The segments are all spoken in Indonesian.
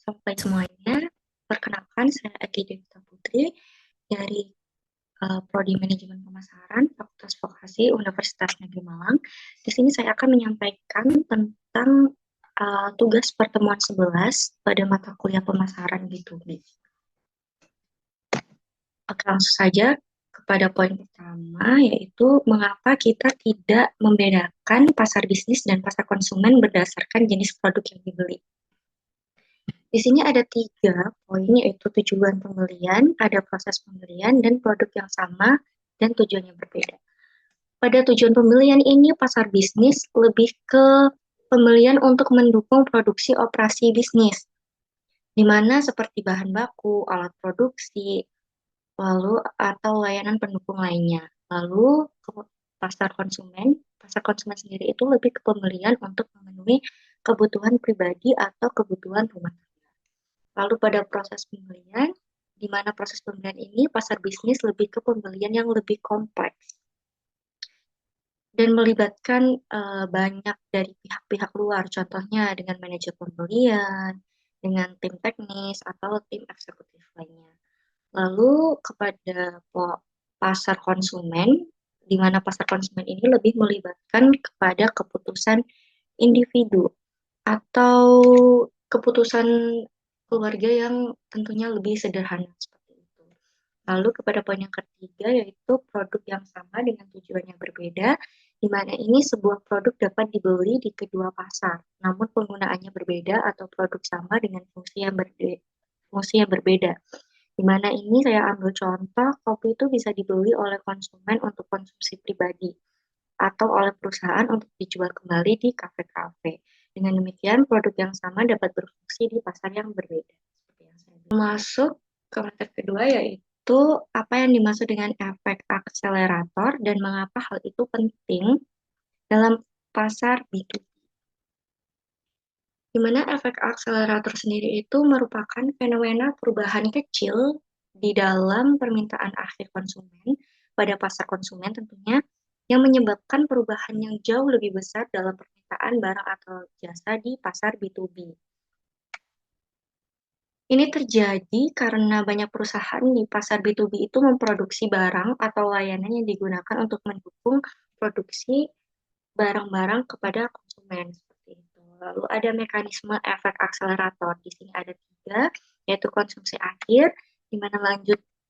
Sampai semuanya, perkenalkan saya Eki Devita Putri dari Prodi Manajemen Pemasaran Fakultas Vokasi Universitas Negeri Malang. Di sini saya akan menyampaikan tentang tugas pertemuan 11 pada mata kuliah pemasaran B2B. Oke, langsung saja kepada poin pertama, yaitu mengapa kita tidak membedakan pasar bisnis dan pasar konsumen berdasarkan jenis produk yang dibeli. Di sini ada 3 poin, yaitu tujuan pembelian, ada proses pembelian, dan produk yang sama dan tujuannya berbeda. Pada tujuan pembelian ini, pasar bisnis lebih ke pembelian untuk mendukung produksi operasi bisnis, di mana seperti bahan baku, alat produksi, lalu atau layanan pendukung lainnya. Lalu pasar konsumen sendiri itu lebih ke pembelian untuk memenuhi kebutuhan pribadi atau kebutuhan rumah. Lalu pada proses pembelian, di mana proses pembelian ini pasar bisnis lebih ke pembelian yang lebih kompleks dan melibatkan banyak dari pihak-pihak luar, contohnya dengan manajer pembelian, dengan tim teknis atau tim eksekutif lainnya. Lalu kepada pasar konsumen, di mana pasar konsumen ini lebih melibatkan kepada keputusan individu atau keputusan keluarga yang tentunya lebih sederhana seperti itu. Lalu kepada poin yang ketiga, yaitu produk yang sama dengan tujuan yang berbeda, di mana ini sebuah produk dapat dibeli di kedua pasar, namun penggunaannya berbeda atau produk sama dengan fungsi yang berbeda. Di mana ini saya ambil contoh, kopi itu bisa dibeli oleh konsumen untuk konsumsi pribadi atau oleh perusahaan untuk dijual kembali di kafe-kafe. Dengan demikian, produk yang sama dapat berfungsi di pasar yang berbeda. Masuk ke materi kedua, yaitu apa yang dimaksud dengan efek akselerator dan mengapa hal itu penting dalam pasar B2B. Di mana efek akselerator sendiri itu merupakan fenomena perubahan kecil di dalam permintaan akhir konsumen pada pasar konsumen tentunya, yang menyebabkan perubahan yang jauh lebih besar dalam permintaan barang atau jasa di pasar B2B. Ini terjadi karena banyak perusahaan di pasar B2B itu memproduksi barang atau layanan yang digunakan untuk mendukung produksi barang-barang kepada konsumen seperti itu. Lalu ada mekanisme efek akselerator. Di sini ada 3, yaitu konsumsi akhir, di mana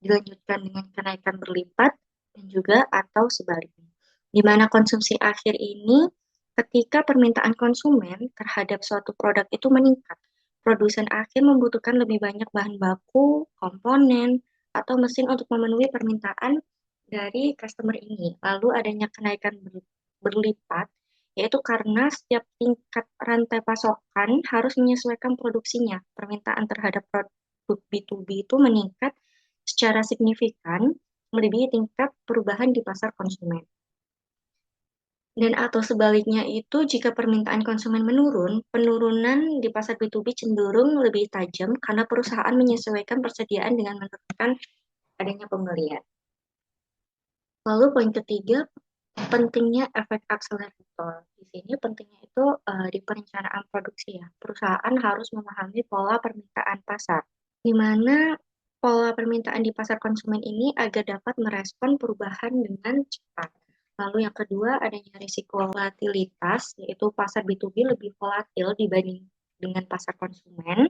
dilanjutkan dengan kenaikan berlipat, dan juga atau sebaliknya. Di mana konsumsi akhir ini ketika permintaan konsumen terhadap suatu produk itu meningkat. Produsen akhir membutuhkan lebih banyak bahan baku, komponen, atau mesin untuk memenuhi permintaan dari customer ini. Lalu adanya kenaikan berlipat, yaitu karena setiap tingkat rantai pasokan harus menyesuaikan produksinya. Permintaan terhadap produk B2B itu meningkat secara signifikan, melebihi tingkat perubahan di pasar konsumen. Dan atau sebaliknya itu, jika permintaan konsumen menurun, penurunan di pasar B2B cenderung lebih tajam karena perusahaan menyesuaikan persediaan dengan menentukan adanya pembelian. Lalu poin ketiga, pentingnya efek akselerator. Di sini pentingnya itu di perencanaan produksi ya. Perusahaan harus memahami pola permintaan pasar, di mana pola permintaan di pasar konsumen ini agar dapat merespon perubahan dengan cepat. Lalu yang kedua, adanya risiko volatilitas, yaitu pasar B2B lebih volatil dibanding dengan pasar konsumen,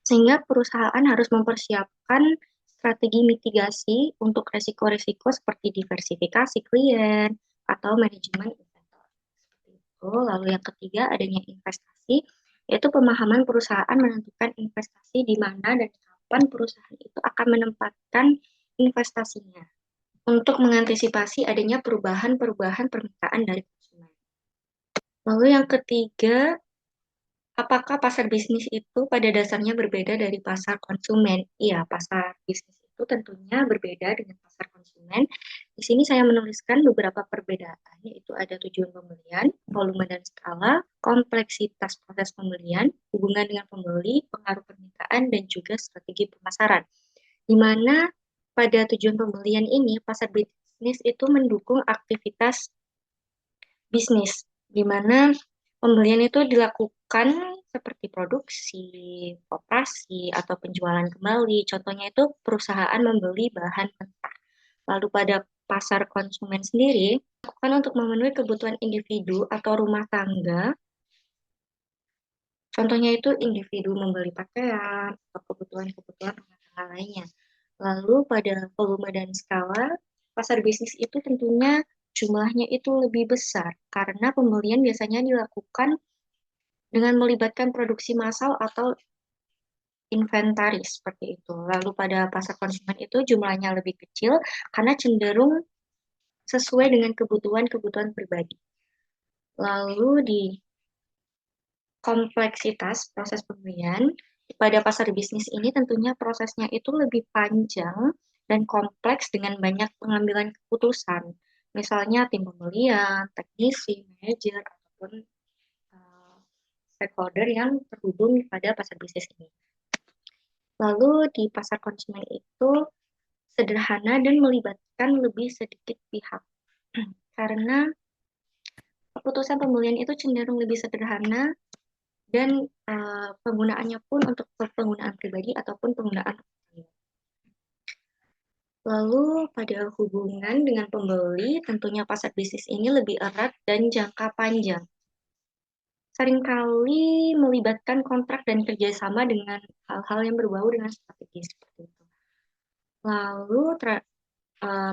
sehingga perusahaan harus mempersiapkan strategi mitigasi untuk risiko-risiko seperti diversifikasi klien atau manajemen investor. Seperti itu. Lalu yang ketiga, adanya investasi, yaitu pemahaman perusahaan menentukan investasi di mana dan kapan perusahaan itu akan menempatkan investasinya untuk mengantisipasi adanya perubahan-perubahan permintaan dari konsumen. Lalu yang ketiga, apakah pasar bisnis itu pada dasarnya berbeda dari pasar konsumen? Iya, pasar bisnis itu tentunya berbeda dengan pasar konsumen. Di sini saya menuliskan beberapa perbedaan, yaitu ada tujuan pembelian, volume dan skala, kompleksitas proses pembelian, hubungan dengan pembeli, pengaruh permintaan, dan juga strategi pemasaran. Di mana pada tujuan pembelian ini, pasar bisnis itu mendukung aktivitas bisnis, di mana pembelian itu dilakukan seperti produksi, operasi, atau penjualan kembali. Contohnya itu perusahaan membeli bahan mentah. Lalu pada pasar konsumen sendiri, kan untuk memenuhi kebutuhan individu atau rumah tangga, contohnya itu individu membeli pakaian atau kebutuhan-kebutuhan rumah tangga lainnya. Lalu pada volume dan skala, pasar bisnis itu tentunya jumlahnya itu lebih besar karena pembelian biasanya dilakukan dengan melibatkan produksi massal atau inventaris seperti itu. Lalu pada pasar konsumen itu jumlahnya lebih kecil karena cenderung sesuai dengan kebutuhan-kebutuhan pribadi. Lalu di kompleksitas proses pembelian, pada pasar bisnis ini tentunya prosesnya itu lebih panjang dan kompleks dengan banyak pengambilan keputusan. Misalnya tim pembelian, teknisi, manajer, ataupun stakeholder yang terhubung pada pasar bisnis ini. Lalu di pasar konsumen itu sederhana dan melibatkan lebih sedikit pihak. Karena keputusan pembelian itu cenderung lebih sederhana dan penggunaannya pun untuk penggunaan pribadi ataupun penggunaan. Lalu pada hubungan dengan pembeli, tentunya pasar bisnis ini lebih erat dan jangka panjang. Seringkali melibatkan kontrak dan kerjasama dengan hal-hal yang berbau dengan strategi seperti itu. Lalu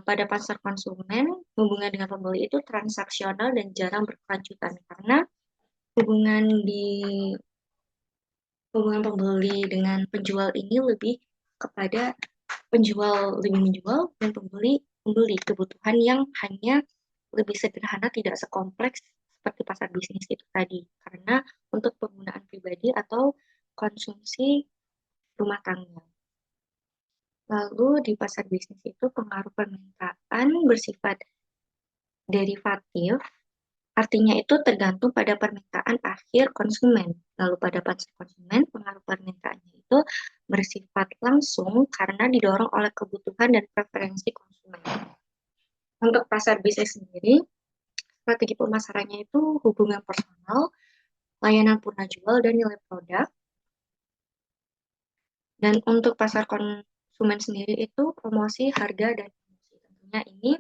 pada pasar konsumen, hubungan dengan pembeli itu transaksional dan jarang berkelanjutan karena hubungan di hubungan pembeli dengan penjual ini lebih kepada penjual lebih menjual dan pembeli membeli kebutuhan yang hanya lebih sederhana, tidak sekompleks seperti pasar bisnis itu tadi. Karena untuk penggunaan pribadi atau konsumsi rumah tangga. Lalu di pasar bisnis itu pengaruh permintaan bersifat derivatif, artinya itu tergantung pada permintaan akhir konsumen. Lalu pada pasar konsumen, pengaruh permintaannya itu bersifat langsung karena didorong oleh kebutuhan dan preferensi konsumen. Untuk pasar bisnis sendiri, strategi pemasarannya itu hubungan personal, layanan purna jual, dan nilai produk. Dan untuk pasar konsumen sendiri itu promosi, harga, dan promosi. Tentunya ini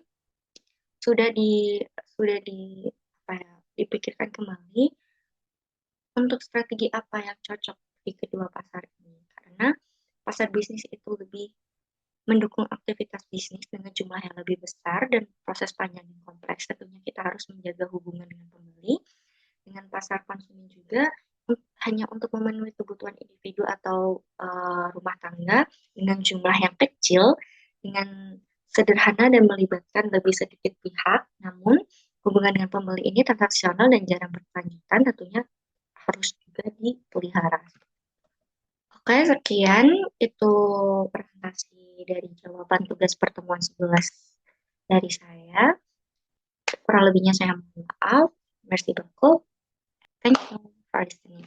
sudah di apa ya, dipikirkan kembali untuk strategi apa yang cocok di kedua pasar ini. Karena pasar bisnis itu lebih mendukung aktivitas bisnis dengan jumlah yang lebih besar dan proses panjang yang kompleks. Tentunya kita harus menjaga hubungan dengan pembeli. Dengan pasar konsumen juga hanya untuk memenuhi kebutuhan individu atau rumah tangga dengan jumlah yang kecil, dengan sederhana dan melibatkan lebih sedikit pihak. Namun hubungan dengan pembeli ini transaksional dan jarang berkelanjutan, tentunya harus juga dipelihara. Oke, sekian itu presentasi dari jawaban tugas pertemuan 11 dari saya. Kurang lebihnya saya mohon maaf. Merci beaucoup. Thank you for listening.